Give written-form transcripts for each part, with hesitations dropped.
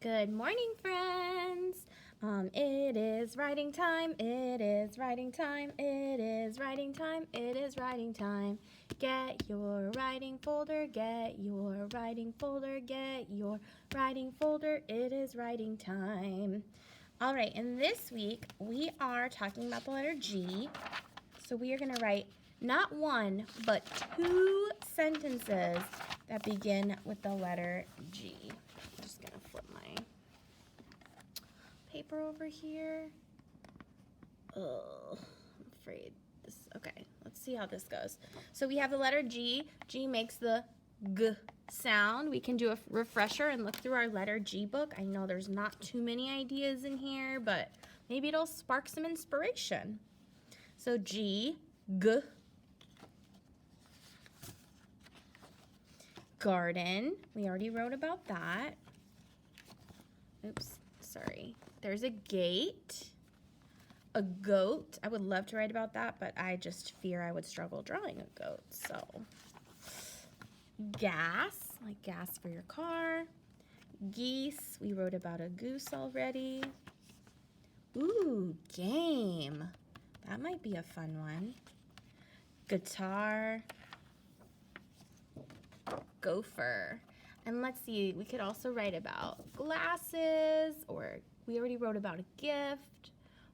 Good morning, friends. It is writing time. It is writing time. It is writing time. It is writing time. Get your writing folder. Get your writing folder. Get your writing folder. It is writing time. All right, and this week we are talking about the letter G. So we are going to write not one, but two sentences that begin with the letter G. I'm just going to flip my paper over here. Oh, I'm afraid this. Okay, let's see how this goes. So we have the letter G. G makes the G sound. We can do a refresher and look through our letter G book. I know there's not too many ideas in here, but maybe it'll spark some inspiration. So G, G. Garden. We already wrote about that. Oops, sorry. There's a gate. A goat. I would love to write about that, but I just fear I would struggle drawing a goat. So, gas, like gas for your car. Geese. We wrote about a goose already. Ooh, game. That might be a fun one. Guitar. Gopher. And let's see, we could also write about glasses, or we already wrote about a gift.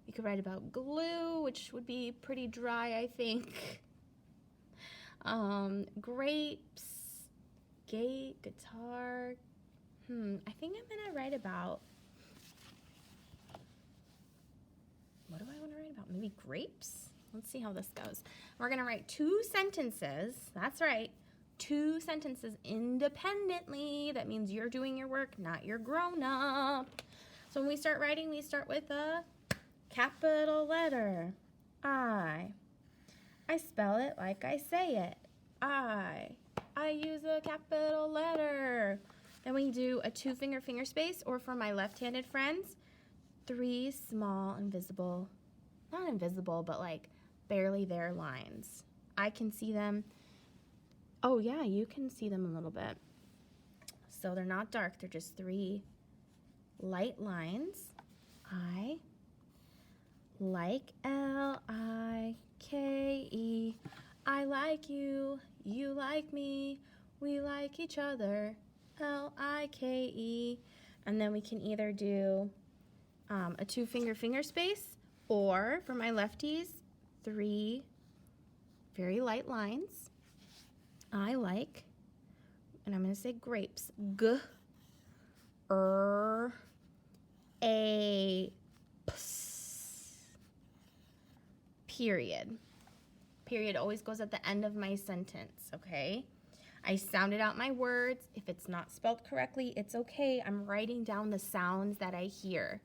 We could write about glue, which would be pretty dry, I think. Grapes, gate, guitar. I think I'm gonna write about, what do I want to write about? Maybe grapes? Let's see how this goes. We're gonna write two sentences, that's right, two sentences independently. That means you're doing your work, not your grown-up. So when we start writing, we start with a capital letter, I. I spell it like I say it, I. I use a capital letter. Then we do a two-finger finger space, or for my left-handed friends, three small invisible, not invisible, but like barely there lines. I can see them. Oh yeah, you can see them a little bit. So they're not dark, they're just three light lines. I like, L-I-K-E. I like you, you like me, we like each other, L-I-K-E. And then we can either do a two-finger finger space, or for my lefties, three very light lines. I like, and I'm going to say grapes, G-R-A-P-S. Period. Period always goes at the end of my sentence, okay? I sounded out my words. If it's not spelled correctly, it's okay. I'm writing down the sounds that I hear.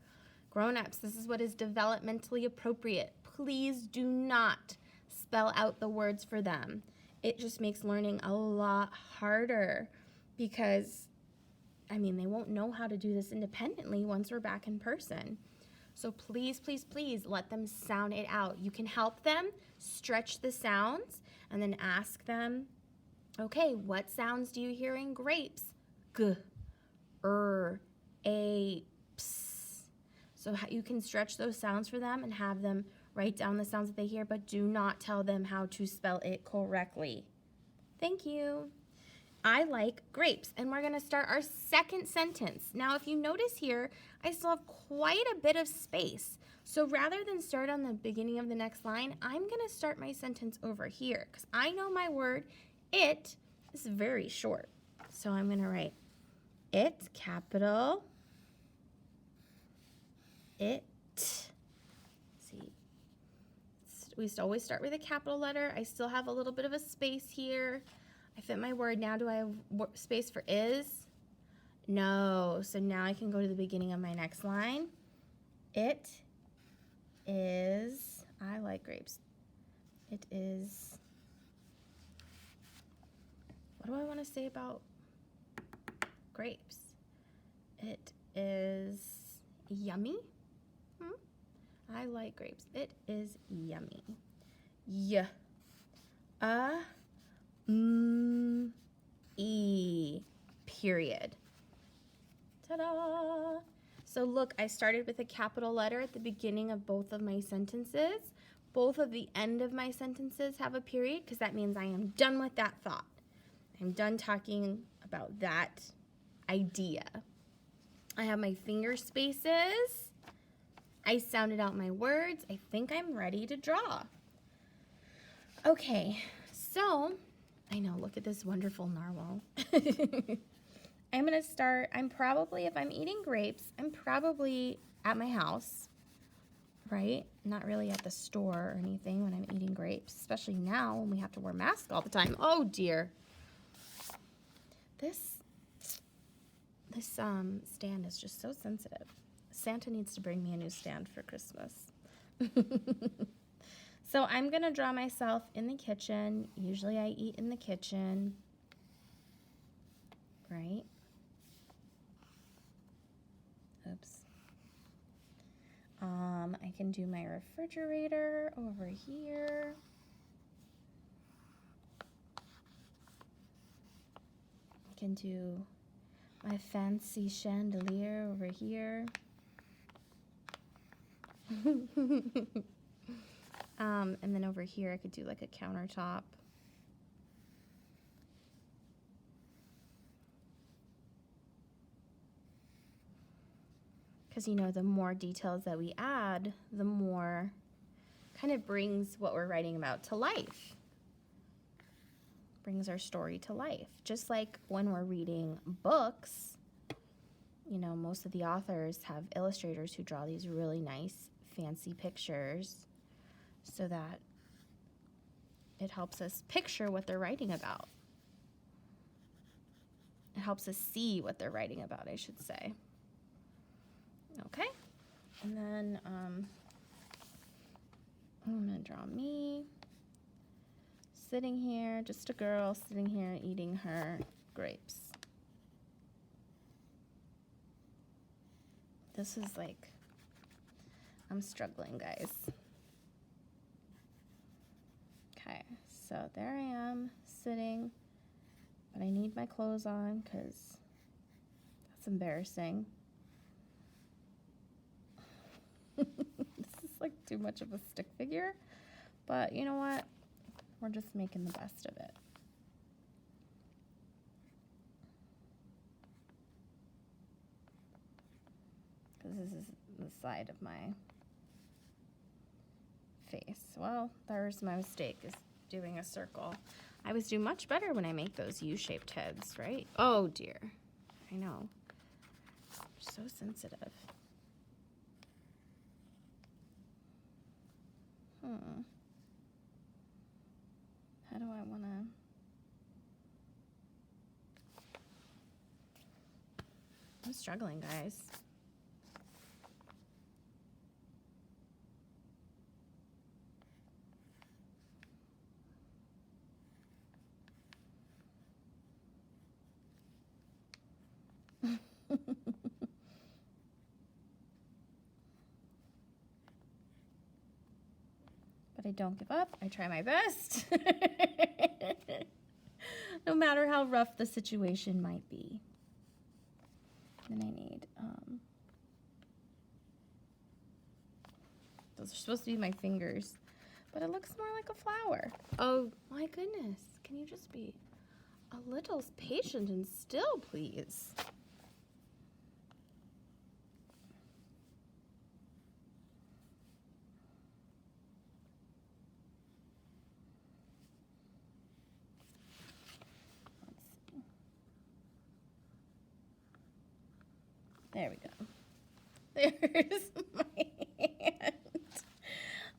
Grown-ups, this is what is developmentally appropriate. Please do not spell out the words for them. It just makes learning a lot harder because, I mean, they won't know how to do this independently once we're back in person. So please, please, please let them sound it out. You can help them stretch the sounds and then ask them, okay, what sounds do you hear in grapes? G, R, A, Ps. So you can stretch those sounds for them and have them write down the sounds that they hear, but do not tell them how to spell it correctly. Thank you. I like grapes, and we're gonna start our second sentence. Now, if you notice here, I still have quite a bit of space. So rather than start on the beginning of the next line, I'm gonna start my sentence over here, because I know my word, it, is very short. So I'm gonna write it, capital, it. See, we always start with a capital letter. I still have a little bit of a space here. I fit my word. Now do I have space for is? No. So now I can go to the beginning of my next line. It is, I like grapes. It is, what do I want to say about grapes? It is yummy. I like grapes. It is yummy. E. Period. Ta-da! So look, I started with a capital letter at the beginning of both of my sentences. Both of the end of my sentences have a period because that means I am done with that thought. I'm done talking about that idea. I have my finger spaces. I sounded out my words. I think I'm ready to draw. Okay, so I know, look at this wonderful narwhal. I'm going to start, if I'm eating grapes, I'm probably at my house, right? Not really at the store or anything when I'm eating grapes, especially now when we have to wear masks all the time. Oh dear. This stand is just so sensitive. Santa needs to bring me a new stand for Christmas. So I'm going to draw myself in the kitchen. Usually I eat in the kitchen, right? Oops. I can do my refrigerator over here. I can do my fancy chandelier over here. And then over here I could do like a countertop. Because, you know, the more details that we add, the more kind of brings what we're writing about to life. Brings our story to life. Just like when we're reading books, you know, most of the authors have illustrators who draw these really nice, fancy pictures so that it helps us picture what they're writing about. It helps us see what they're writing about, I should say. Okay, and then I'm gonna draw me sitting here, just a girl sitting here eating her grapes. This is like, I'm struggling, guys. Okay, so there I am sitting, but I need my clothes on because that's embarrassing. This is like too much of a stick figure, but you know what? We're just making the best of it. Because this is the side of my face. Well, there's my mistake, is doing a circle. I always do much better when I make those U-shaped heads, right? Oh dear. I know. So sensitive. How do I want to... I'm struggling, guys. But I don't give up. I try my best. No matter how rough the situation might be. Then I need, those are supposed to be my fingers, but it looks more like a flower. Oh my goodness. Can you just be a little patient and still, please? There we go. There's my hand.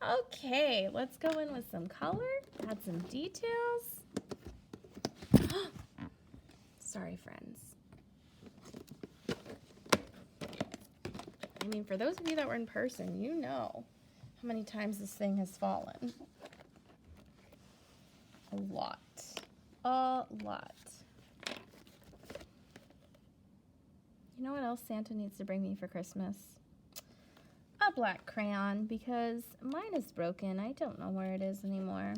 Okay, let's go in with some color, add some details. Sorry, friends. I mean, for those of you that were in person, you know how many times this thing has fallen. A lot. A lot. You know what else Santa needs to bring me for Christmas? A black crayon, because mine is broken. I don't know where it is anymore.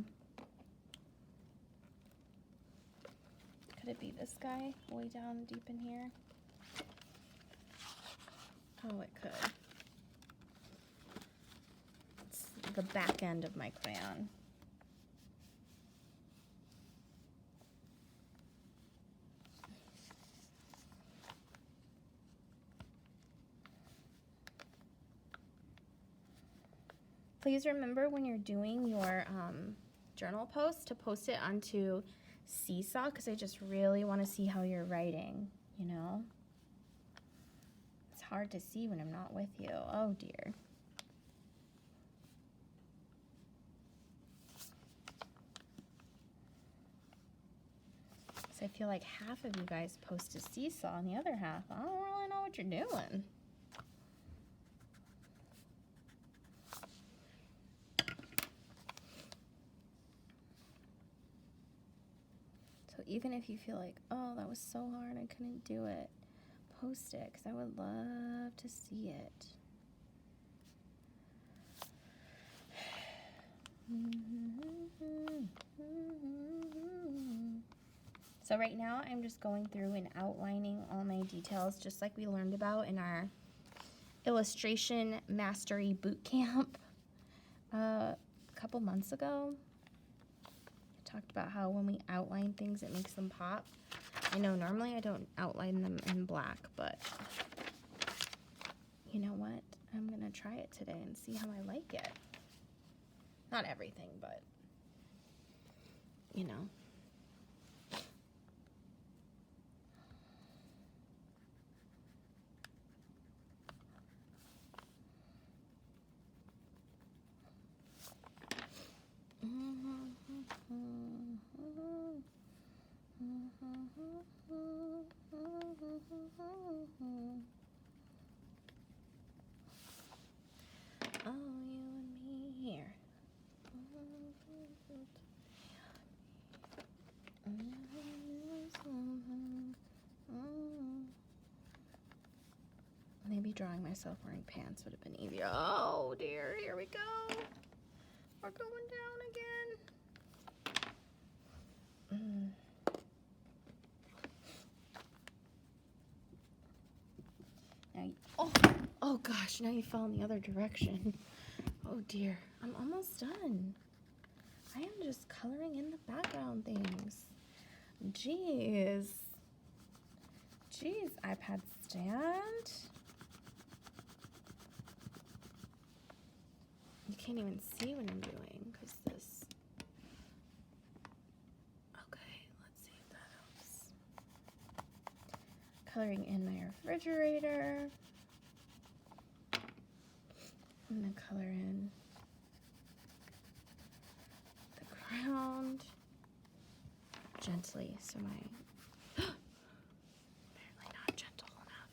Could it be this guy way down deep in here? Oh, it could. It's the back end of my crayon. Please remember when you're doing your journal post to post it onto Seesaw, because I just really want to see how you're writing, you know? It's hard to see when I'm not with you. Oh dear. So I feel like half of you guys post to Seesaw and the other half, I don't really know what you're doing. So even if you feel like, oh, that was so hard, I couldn't do it, post it, because I would love to see it. So right now I'm just going through and outlining all my details, just like we learned about in our illustration mastery boot camp a couple months ago. I talked about how when we outline things, it makes them pop. I know normally I don't outline them in black, but you know what? I'm gonna try it today and see how I like it. Not everything, but you know. Oh, you and me here. Maybe drawing myself wearing pants would have been easier. Oh dear, here we go. We're going down again. Now oh gosh, now you fell in the other direction. Oh dear, I'm almost done. I am just coloring in the background things. Jeez, iPad stand. You can't even see what I'm doing because this. Okay, let's see if that helps. Coloring in my refrigerator. I'm gonna color in the ground gently, so my apparently not gentle enough.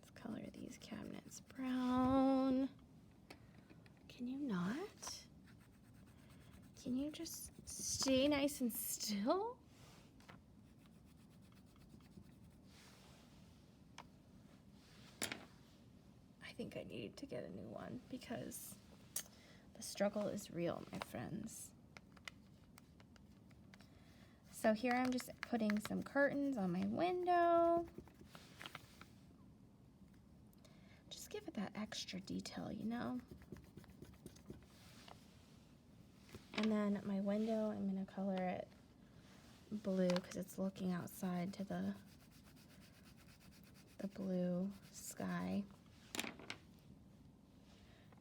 Let's color these cabinets brown. Can you not? Can you just stay nice and still? I think I need to get a new one because the struggle is real, my friends. So here I'm just putting some curtains on my window. Just give it that extra detail, you know? And then my window, I'm gonna color it blue because it's looking outside to the blue sky.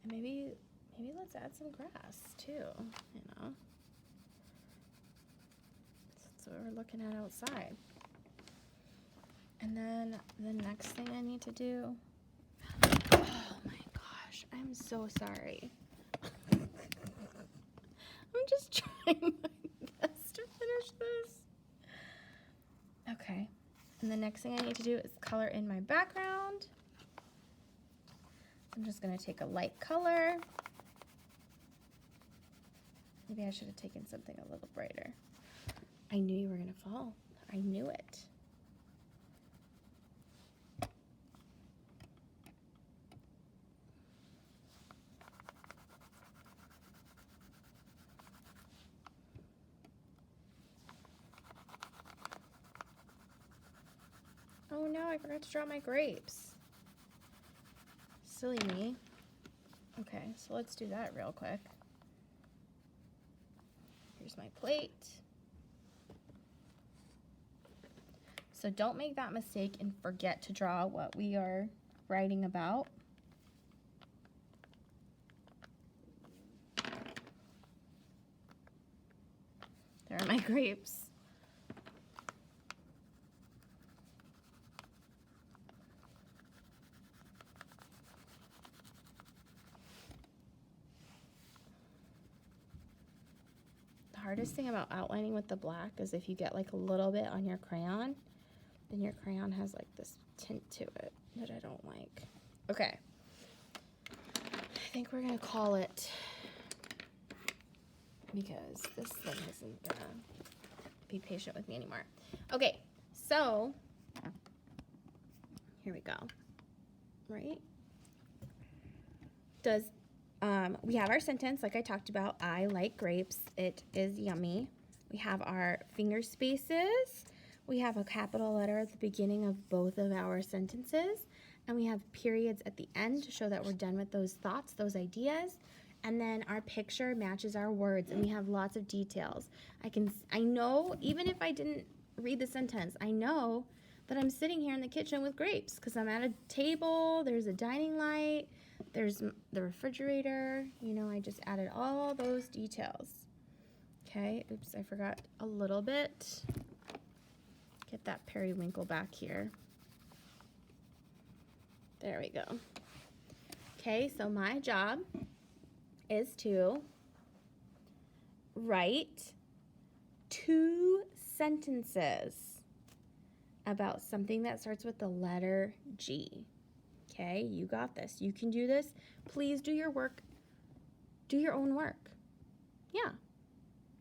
And maybe let's add some grass too, you know? That's what we're looking at outside. And then the next thing I need to do, oh my gosh, I'm so sorry. I'm just trying my best to finish this. Okay, and the next thing I need to do is color in my background. I'm just gonna take a light color. Maybe I should have taken something a little brighter. I knew you were gonna fall. I knew it. Oh no, I forgot to draw my grapes. Silly me. Okay, so let's do that real quick. Here's my plate. So don't make that mistake and forget to draw what we are writing about. There are my grapes. The hardest thing about outlining with the black is if you get like a little bit on your crayon, then your crayon has like this tint to it that I don't like. Okay. I think we're gonna call it, because this thing isn't gonna be patient with me anymore. Okay, so here we go. Right? We have our sentence, like I talked about, I like grapes, it is yummy. We have our finger spaces. We have a capital letter at the beginning of both of our sentences. And we have periods at the end to show that we're done with those thoughts, those ideas. And then our picture matches our words, and we have lots of details. I know, even if I didn't read the sentence, I know that I'm sitting here in the kitchen with grapes because I'm at a table, there's a dining light, there's the refrigerator, you know, I just added all those details. Okay, oops, I forgot a little bit. Get that periwinkle back here. There we go. Okay, so my job is to write 2 sentences about something that starts with the letter G. Okay, you got this. You can do this. Please do your work. Do your own work. Yeah.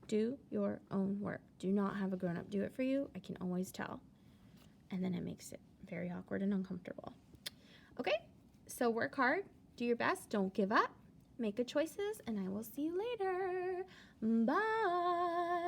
Do your own work. Do not have a grown-up do it for you. I can always tell. And then it makes it very awkward and uncomfortable. Okay, so work hard. Do your best. Don't give up. Make good choices, and I will see you later. Bye.